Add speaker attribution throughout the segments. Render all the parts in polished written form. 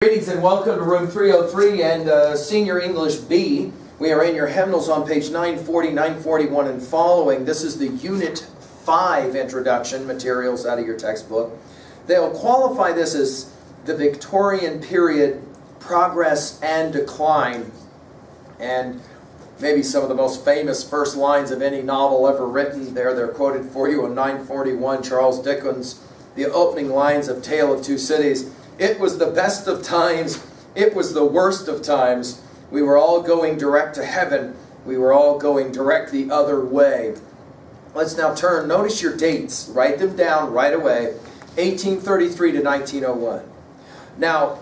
Speaker 1: Greetings and welcome to room 303 and Senior English B. We are in your hymnals on page 940, 941 and following. This is the Unit 5 introduction materials out of your textbook. They'll qualify this as the Victorian Period, Progress and Decline. And maybe some of the most famous first lines of any novel ever written. They're quoted for you on 941, Charles Dickens, the opening lines of Tale of Two Cities. It was the best of times, it was the worst of times. We were all going direct to heaven. We were all going direct the other way. Let's now turn, notice your dates. Write them down right away. 1833 to 1901. Now,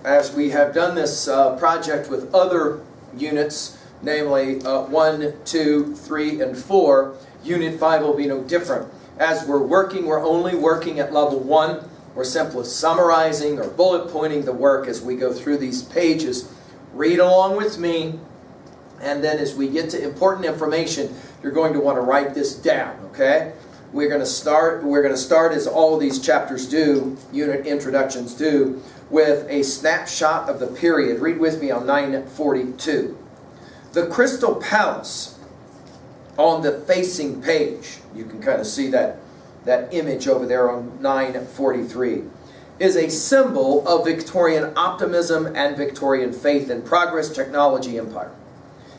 Speaker 1: as we have done this project with other units, namely 1, 2, 3, and 4, Unit 5 will be no different. As we're working, we're only working at level 1. We're simply summarizing or bullet pointing the work as we go through these pages. Read along with me, and then as we get to important information, you're going to want to write this down, okay? We're going to start as all of these chapters do, unit introductions do, with a snapshot of the period. Read with me on 942. The Crystal Palace on the facing page, you can kind of see that image over there on 943, is a symbol of Victorian optimism and Victorian faith in progress, technology, empire.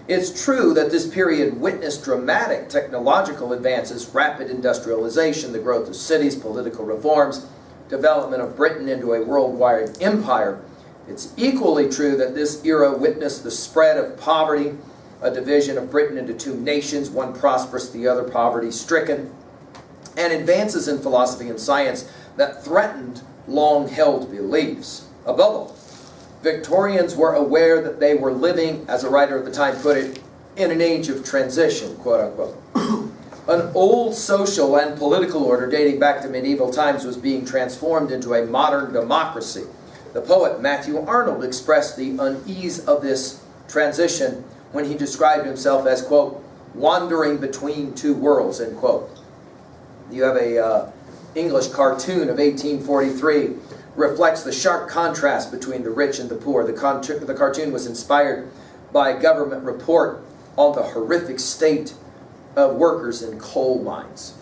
Speaker 1: It's true that this period witnessed dramatic technological advances, rapid industrialization, the growth of cities, political reforms, development of Britain into a worldwide empire. It's equally true that this era witnessed the spread of poverty, a division of Britain into two nations, one prosperous, the other poverty-stricken, and advances in philosophy and science that threatened long-held beliefs. Above all, Victorians were aware that they were living, as a writer at the time put it, in an age of transition, quote-unquote. An old social and political order dating back to medieval times was being transformed into a modern democracy. The poet Matthew Arnold expressed the unease of this transition when he described himself as, quote, wandering between two worlds, end quote. You have a English cartoon of 1843, reflects the sharp contrast between the rich and the poor. The cartoon was inspired by a government report on the horrific state of workers in coal mines.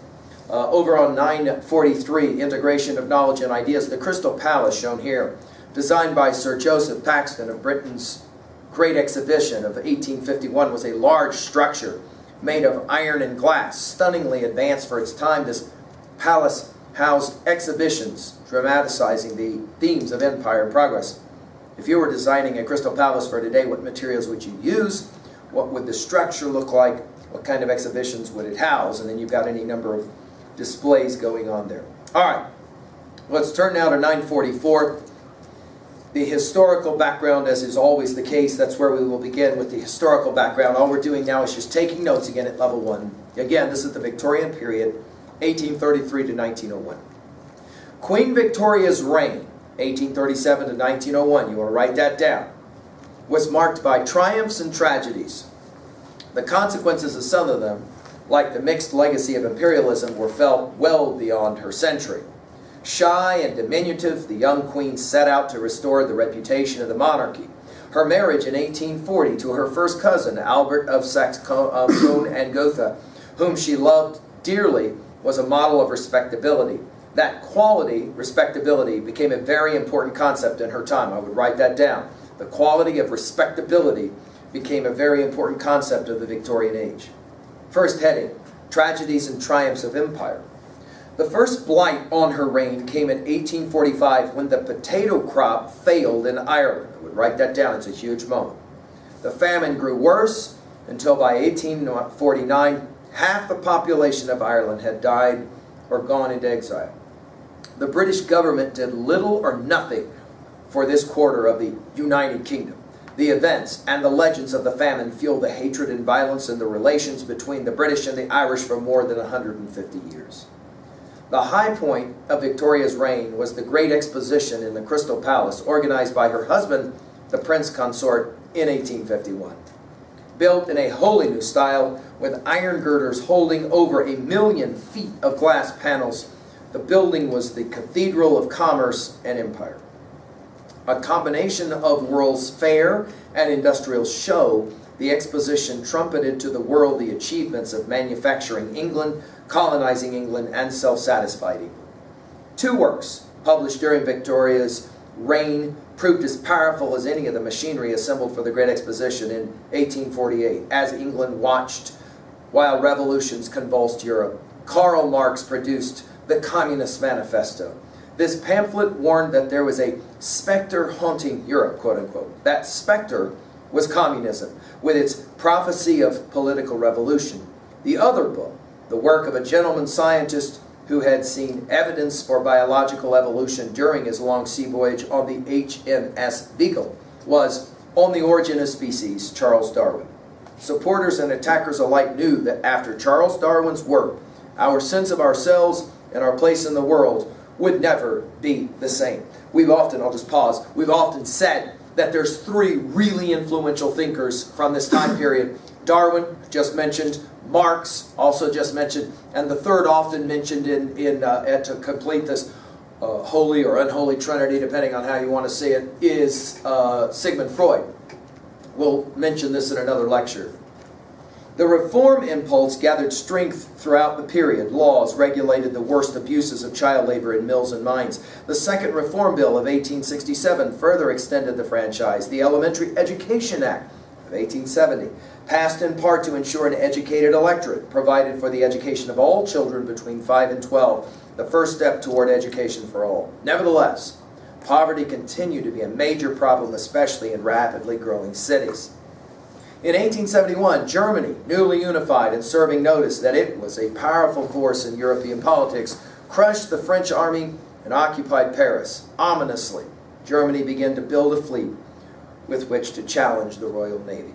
Speaker 1: Over on 943, Integration of Knowledge and Ideas, the Crystal Palace, shown here, designed by Sir Joseph Paxton of Britain's Great Exhibition of 1851, was a large structure made of iron and glass. Stunningly advanced for its time, this palace housed exhibitions dramatizing the themes of empire and progress. If you were designing a Crystal Palace for today, what materials would you use? What would the structure look like? What kind of exhibitions would it house? And then you've got any number of displays going on there. All right, let's turn now to 944. The historical background, as is always the case, that's where we will begin with the historical background. All we're doing now is just taking notes again at level 1. Again, this is the Victorian period, 1833 to 1901. Queen Victoria's reign, 1837 to 1901, you want to write that down, was marked by triumphs and tragedies. The consequences of some of them, like the mixed legacy of imperialism, were felt well beyond her century. Shy and diminutive, the young queen set out to restore the reputation of the monarchy. Her marriage in 1840 to her first cousin, Albert of Saxe-Coburg and Gotha, whom she loved dearly, was a model of respectability. That quality, respectability, became a very important concept in her time. I would write that down. The quality of respectability became a very important concept of the Victorian age. First heading, Tragedies and Triumphs of Empire. The first blight on her reign came in 1845 when the potato crop failed in Ireland. I would write that down, it's a huge moment. The famine grew worse until by 1849, half the population of Ireland had died or gone into exile. The British government did little or nothing for this quarter of the United Kingdom. The events and the legends of the famine fueled the hatred and violence in the relations between the British and the Irish for more than 150 years. The high point of Victoria's reign was the Great Exposition in the Crystal Palace, organized by her husband, the Prince Consort, in 1851. Built in a wholly new style, with iron girders holding over 1 million feet of glass panels, the building was the cathedral of commerce and empire. A combination of World's Fair and industrial show, the exposition trumpeted to the world the achievements of manufacturing England, colonizing England, and self-satisfied England. Two works, published during Victoria's reign, proved as powerful as any of the machinery assembled for the Great Exposition in 1848, as England watched while revolutions convulsed Europe. Karl Marx produced the Communist Manifesto. This pamphlet warned that there was a specter haunting Europe, quote unquote. That specter was communism, with its prophecy of political revolution. The other book, the work of a gentleman scientist who had seen evidence for biological evolution during his long sea voyage on the HMS Beagle, was On the Origin of Species, Charles Darwin. Supporters and attackers alike knew that after Charles Darwin's work, our sense of ourselves and our place in the world would never be the same. I'll just pause, we've often said that there's three really influential thinkers from this time period. Darwin, just mentioned, Marx, also just mentioned, and the third often mentioned to complete this holy or unholy trinity, depending on how you want to say it, is Sigmund Freud. We'll mention this in another lecture. The reform impulse gathered strength throughout the period. Laws regulated the worst abuses of child labor in mills and mines. The Second Reform Bill of 1867 further extended the franchise. The Elementary Education Act of 1870, passed in part to ensure an educated electorate, provided for the education of all children between 5 and 12, the first step toward education for all. Nevertheless, poverty continued to be a major problem, especially in rapidly growing cities. In 1871, Germany, newly unified and serving notice that it was a powerful force in European politics, crushed the French army and occupied Paris. Ominously, Germany began to build a fleet with which to challenge the Royal Navy.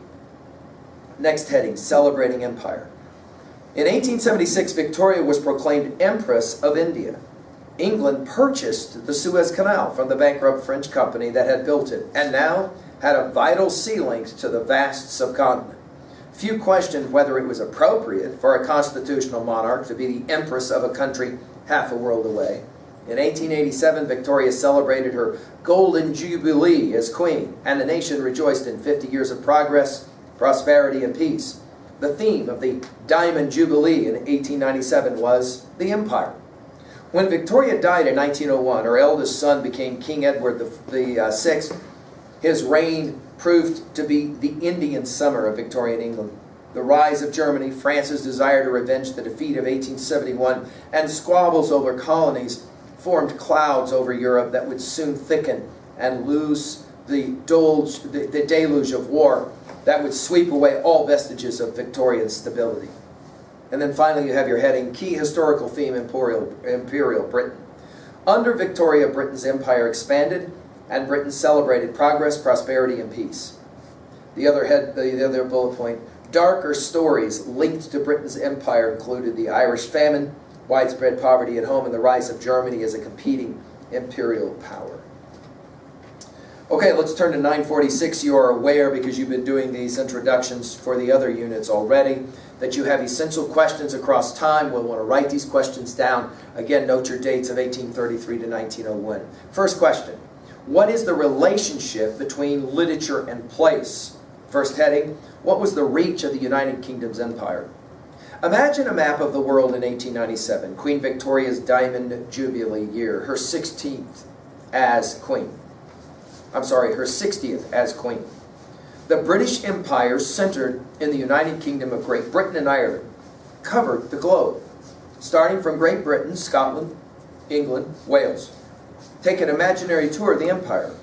Speaker 1: Next heading, Celebrating Empire. In 1876, Victoria was proclaimed Empress of India. England purchased the Suez Canal from the bankrupt French company that had built it, and now had a vital sea link to the vast subcontinent. Few questioned whether it was appropriate for a constitutional monarch to be the empress of a country half a world away. In 1887, Victoria celebrated her Golden Jubilee as Queen, and the nation rejoiced in 50 years of progress, prosperity, and peace. The theme of the Diamond Jubilee in 1897 was the Empire. When Victoria died in 1901, her eldest son became King Edward VI. His reign proved to be the Indian summer of Victorian England. The rise of Germany, France's desire to revenge the defeat of 1871, and squabbles over colonies formed clouds over Europe that would soon thicken and lose the deluge of war that would sweep away all vestiges of Victorian stability. And then finally you have your heading, Key Historical Theme, Imperial Britain. Under Victoria, Britain's empire expanded, and Britain celebrated progress, prosperity, and peace. The other bullet point, darker stories linked to Britain's empire included the Irish famine, widespread poverty at home, and the rise of Germany as a competing imperial power. Okay, let's turn to 946. You are aware, because you've been doing these introductions for the other units already, that you have essential questions across time. We'll want to write these questions down. Again, note your dates of 1833 to 1901. First question. What is the relationship between literature and place? First heading, what was the reach of the United Kingdom's empire? Imagine a map of the world in 1897, Queen Victoria's Diamond Jubilee year, her 60th as Queen. Her 60th as Queen. The British Empire, centered in the United Kingdom of Great Britain and Ireland, covered the globe, starting from Great Britain, Scotland, England, Wales. Take an imaginary tour of the empire.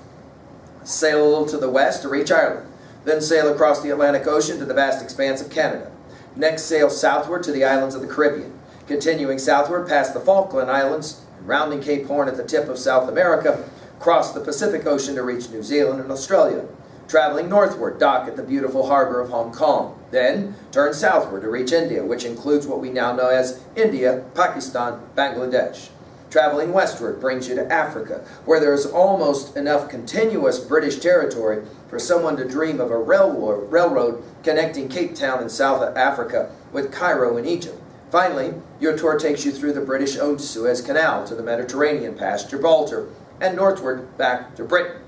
Speaker 1: Sail a little to the west to reach Ireland. Then sail across the Atlantic Ocean to the vast expanse of Canada. Next sail southward to the islands of the Caribbean. Continuing southward past the Falkland Islands, and rounding Cape Horn at the tip of South America, cross the Pacific Ocean to reach New Zealand and Australia. Traveling northward, dock at the beautiful harbor of Hong Kong. Then turn southward to reach India, which includes what we now know as India, Pakistan, Bangladesh. Traveling westward brings you to Africa, where there is almost enough continuous British territory for someone to dream of a railroad connecting Cape Town in South Africa with Cairo in Egypt. Finally, your tour takes you through the British-owned Suez Canal to the Mediterranean, past Gibraltar, and northward back to Britain.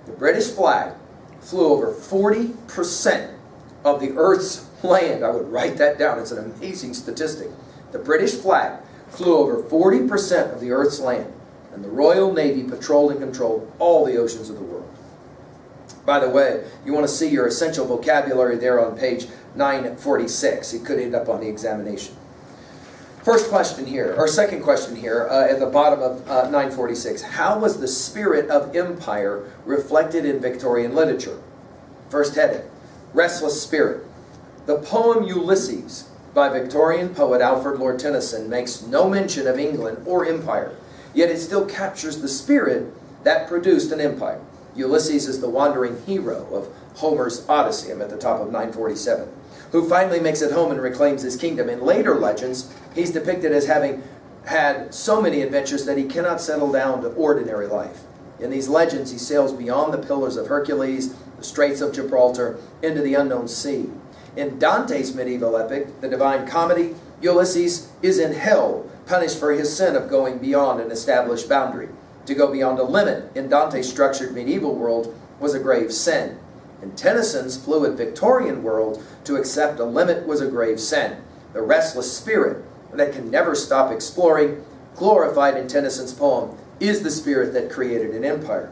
Speaker 1: The British flag flew over 40% of the Earth's land. I would write that down. It's an amazing statistic. The British flag flew over 40% of the Earth's land, and the Royal Navy patrolled and controlled all the oceans of the world. By the way, you want to see your essential vocabulary there on page 946. It could end up on the examination. First question here, or second question here, at the bottom of 946. How was the spirit of empire reflected in Victorian literature? First heading, restless spirit. The poem Ulysses by Victorian poet Alfred Lord Tennyson makes no mention of England or empire, yet it still captures the spirit that produced an empire. Ulysses is the wandering hero of Homer's Odyssey. I'm at the top of 947. Who finally makes it home and reclaims his kingdom. In later legends, he's depicted as having had so many adventures that he cannot settle down to ordinary life. In these legends, he sails beyond the Pillars of Hercules, the Straits of Gibraltar, into the unknown sea. In Dante's medieval epic, the Divine Comedy, Ulysses is in hell, punished for his sin of going beyond an established boundary. To go beyond a limit in Dante's structured medieval world was a grave sin. In Tennyson's fluid Victorian world, to accept a limit was a grave sin. The restless spirit that can never stop exploring, glorified in Tennyson's poem, is the spirit that created an empire.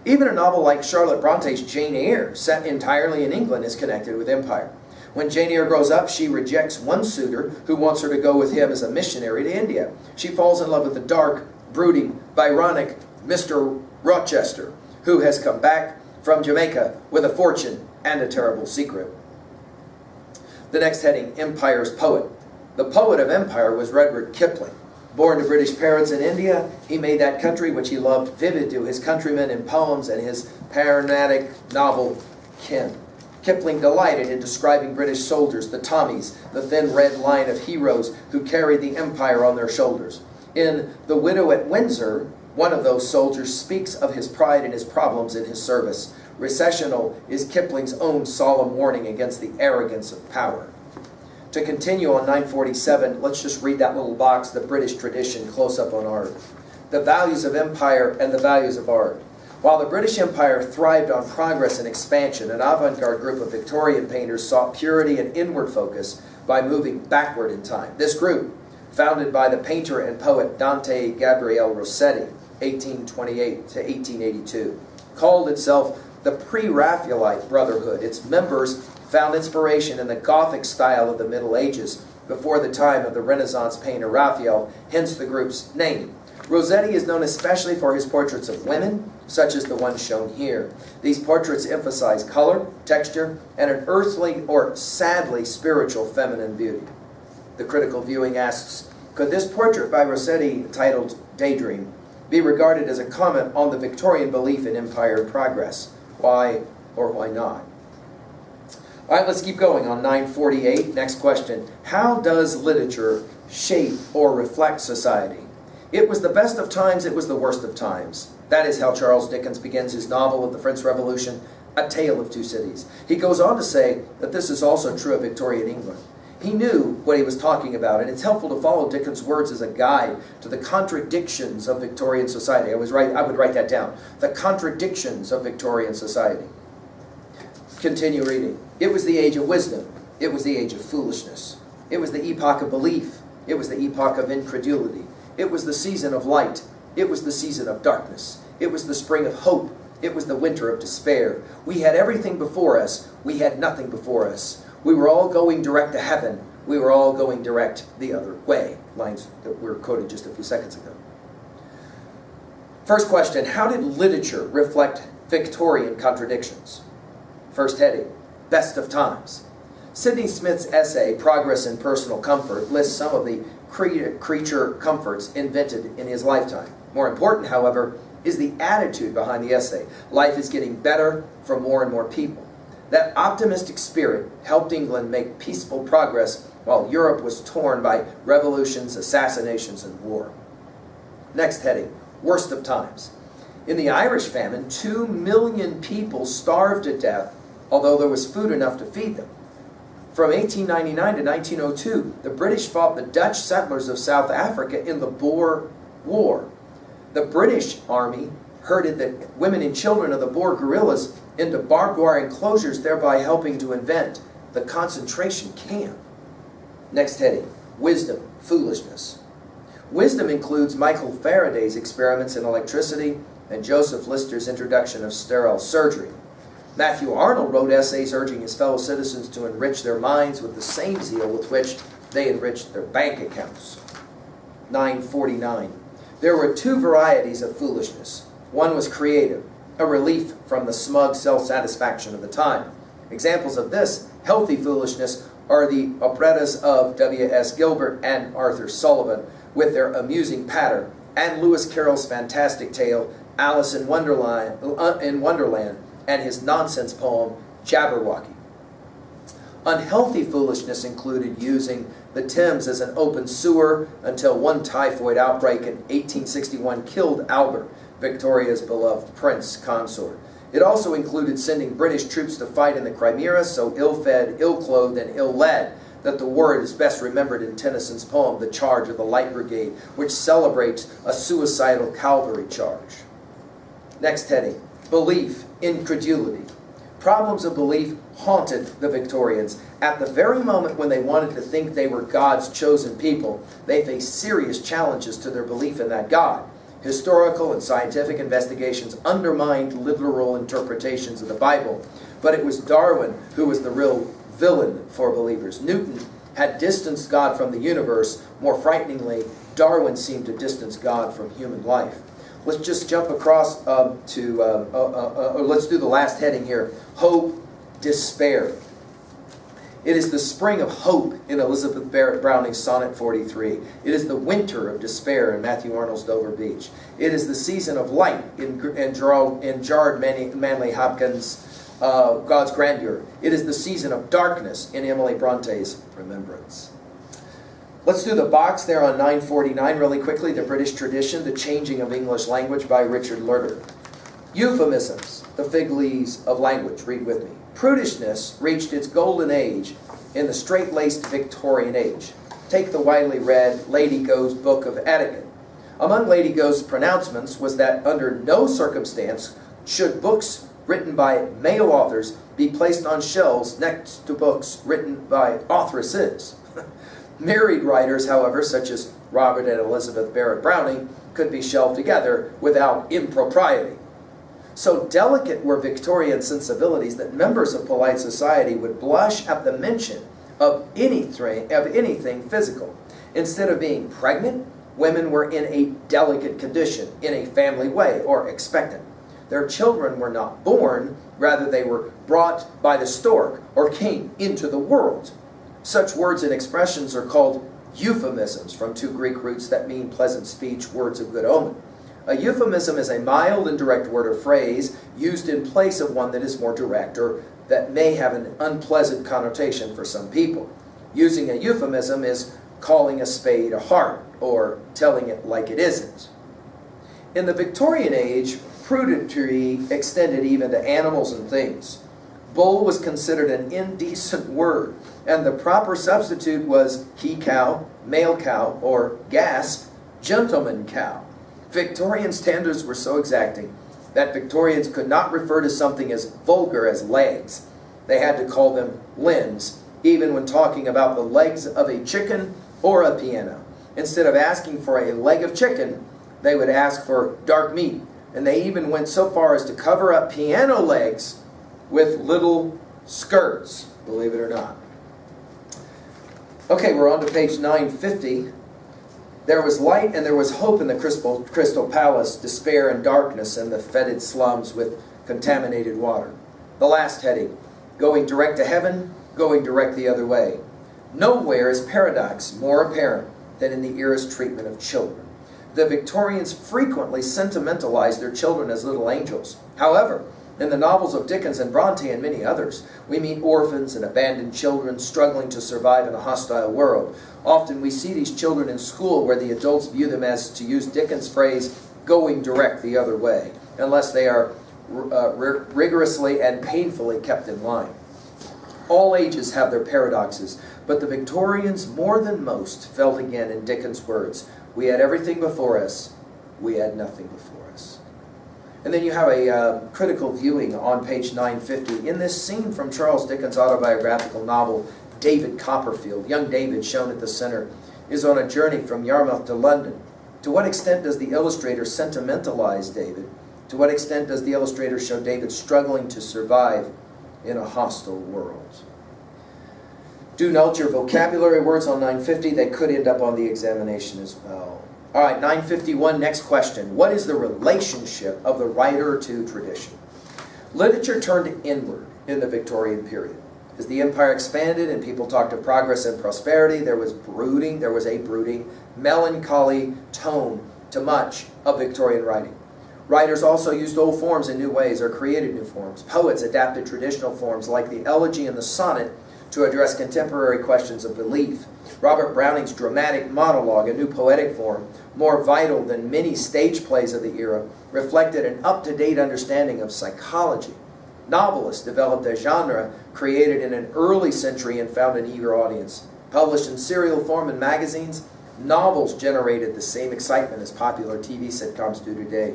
Speaker 1: Even a novel like Charlotte Bronte's Jane Eyre, set entirely in England, is connected with empire. When Jane Eyre grows up, she rejects one suitor who wants her to go with him as a missionary to India. She falls in love with the dark, brooding, Byronic Mr. Rochester, who has come back from Jamaica with a fortune and a terrible secret. The next heading, Empire's Poet. The poet of empire was Rudyard Kipling. Born to British parents in India, he made that country which he loved vivid to his countrymen in poems and his paradigmatic novel, Kin. Kipling delighted in describing British soldiers, the Tommies, the thin red line of heroes who carried the empire on their shoulders. In The Widow at Windsor, one of those soldiers speaks of his pride and his problems in his service. Recessional is Kipling's own solemn warning against the arrogance of power. To continue on 947, let's just read that little box, the British tradition, close up on art. The values of empire and the values of art. While the British Empire thrived on progress and expansion, an avant-garde group of Victorian painters sought purity and inward focus by moving backward in time. This group, founded by the painter and poet Dante Gabriel Rossetti, 1828 to 1882, called itself the Pre-Raphaelite Brotherhood. Its members found inspiration in the Gothic style of the Middle Ages before the time of the Renaissance painter Raphael, hence the group's name. Rossetti is known especially for his portraits of women, such as the one shown here. These portraits emphasize color, texture, and an earthly or sadly spiritual feminine beauty. The critical viewing asks, could this portrait by Rossetti, titled Daydream, be regarded as a comment on the Victorian belief in empire progress? Why or why not? All right, let's keep going on 948. Next question. How does literature shape or reflect society? It was the best of times, it was the worst of times. That is how Charles Dickens begins his novel of the French Revolution, A Tale of Two Cities. He goes on to say that this is also true of Victorian England. He knew what he was talking about, and it's helpful to follow Dickens' words as a guide to the contradictions of Victorian society. I would write that down. The contradictions of Victorian society. Continue reading. It was the age of wisdom. It was the age of foolishness. It was the epoch of belief. It was the epoch of incredulity. It was the season of light. It was the season of darkness. It was the spring of hope. It was the winter of despair. We had everything before us. We had nothing before us. We were all going direct to heaven. We were all going direct the other way. Lines that were quoted just a few seconds ago. First question, how did literature reflect Victorian contradictions? First heading, best of times. Sidney Smith's essay, Progress in Personal Comfort, lists some of the creature comforts invented in his lifetime. More important, however, is the attitude behind the essay. Life is getting better for more and more people. That optimistic spirit helped England make peaceful progress while Europe was torn by revolutions, assassinations, and war. Next heading, worst of times. In the Irish famine, 2 million people starved to death, although there was food enough to feed them. From 1899 to 1902, the British fought the Dutch settlers of South Africa in the Boer War. The British Army herded the women and children of the Boer guerrillas into barbed wire enclosures, thereby helping to invent the concentration camp. Next heading, wisdom, foolishness. Wisdom includes Michael Faraday's experiments in electricity and Joseph Lister's introduction of sterile surgery. Matthew Arnold wrote essays urging his fellow citizens to enrich their minds with the same zeal with which they enriched their bank accounts. 949. There were two varieties of foolishness. One was creative, a relief from the smug self-satisfaction of the time. Examples of this healthy foolishness are the operettas of W.S. Gilbert and Arthur Sullivan, with their amusing patter, and Lewis Carroll's fantastic tale, Alice in Wonderland, and his nonsense poem, Jabberwocky. Unhealthy foolishness included using the Thames as an open sewer until one typhoid outbreak in 1861 killed Albert, Victoria's beloved prince consort. It also included sending British troops to fight in the Crimea, so ill-fed, ill-clothed, and ill-led that the word is best remembered in Tennyson's poem, The Charge of the Light Brigade, which celebrates a suicidal cavalry charge. Next heading, belief, incredulity. Problems of belief haunted the Victorians. At the very moment when they wanted to think they were God's chosen people, they faced serious challenges to their belief in that God. Historical and scientific investigations undermined literal interpretations of the Bible, but it was Darwin who was the real villain for believers. Newton had distanced God from the universe. More frighteningly, Darwin seemed to distance God from human life. Let's just jump across let's do the last heading here. Hope, despair. It is the spring of hope in Elizabeth Barrett Browning's Sonnet 43. It is the winter of despair in Matthew Arnold's Dover Beach. It is the season of light in Jarred Manley Hopkins' God's Grandeur. It is the season of darkness in Emily Bronte's Remembrance. Let's do the box there on 949 really quickly. The British Tradition, The Changing of English Language by Richard Lerner. Euphemisms, the fig leaves of language. Read with me. Prudishness reached its golden age in the straight-laced Victorian age. Take the widely read Lady Go's Book of Etiquette. Among Lady Go's pronouncements was that under no circumstance should books written by male authors be placed on shelves next to books written by authoresses. Married writers, however, such as Robert and Elizabeth Barrett Browning, could be shelved together without impropriety. So delicate were Victorian sensibilities that members of polite society would blush at the mention of anything physical. Instead of being pregnant, women were in a delicate condition, in a family way, or expectant. Their children were not born, rather they were brought by the stork, or came into the world. Such words and expressions are called euphemisms, from two Greek roots that mean pleasant speech, words of good omen. A euphemism is a mild and direct word or phrase used in place of one that is more direct or that may have an unpleasant connotation for some people. Using a euphemism is calling a spade a heart or telling it like it isn't. In the Victorian age, prudery extended even to animals and things. Bull was considered an indecent word, and the proper substitute was he-cow, male cow, or gasp, gentleman cow. Victorian standards were so exacting that Victorians could not refer to something as vulgar as legs. They had to call them limbs, even when talking about the legs of a chicken or a piano. Instead of asking for a leg of chicken, they would ask for dark meat, and they even went so far as to cover up piano legs with little skirts, believe it or not. Okay, we're on to page 950. There was light and there was hope in the Crystal Palace, despair and darkness in the fetid slums with contaminated water. The last heading, going direct to heaven, going direct the other way. Nowhere is paradox more apparent than in the era's treatment of children. The Victorians frequently sentimentalized their children as little angels. However, in the novels of Dickens and Bronte and many others, we meet orphans and abandoned children struggling to survive in a hostile world. Often we see these children in school where the adults view them as, to use Dickens' phrase, going direct the other way, unless they are rigorously and painfully kept in line. All ages have their paradoxes, but the Victorians more than most felt again in Dickens' words, we had everything before us, we had nothing before us. And then you have a critical viewing on page 950. In this scene from Charles Dickens' autobiographical novel, David Copperfield, young David, shown at the center, is on a journey from Yarmouth to London. To what extent does the illustrator sentimentalize David? To what extent does the illustrator show David struggling to survive in a hostile world? Do note your vocabulary words on 950. They could end up on the examination as well. All right, 951, next question. What is the relationship of the writer to tradition? Literature turned inward in the Victorian period. As the empire expanded and people talked of progress and prosperity, there was a brooding, melancholy tone to much of Victorian writing. Writers also used old forms in new ways or created new forms. Poets adapted traditional forms like the elegy and the sonnet to address contemporary questions of belief. Robert Browning's dramatic monologue, a new poetic form, more vital than many stage plays of the era, reflected an up-to-date understanding of psychology. Novelists developed a genre created in an early century and found an eager audience. Published in serial form in magazines, novels generated the same excitement as popular TV sitcoms do today.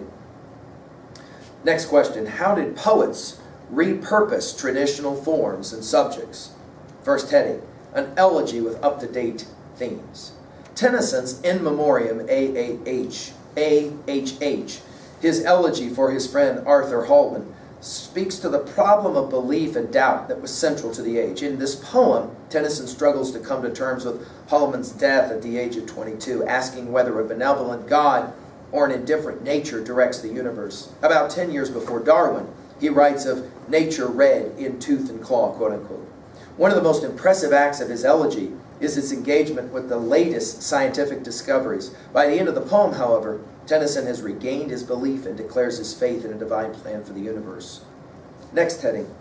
Speaker 1: Next question, how did poets repurpose traditional forms and subjects? First heading, an elegy with up-to-date themes. Tennyson's In Memoriam, AHH, his elegy for his friend Arthur Holman, speaks to the problem of belief and doubt that was central to the age. In this poem, Tennyson struggles to come to terms with Holman's death at the age of 22, asking whether a benevolent God or an indifferent nature directs the universe. About 10 years before Darwin, he writes of nature red in tooth and claw, quote unquote. One of the most impressive acts of his elegy is its engagement with the latest scientific discoveries. By the end of the poem, however, Tennyson has regained his belief and declares his faith in a divine plan for the universe. Next heading,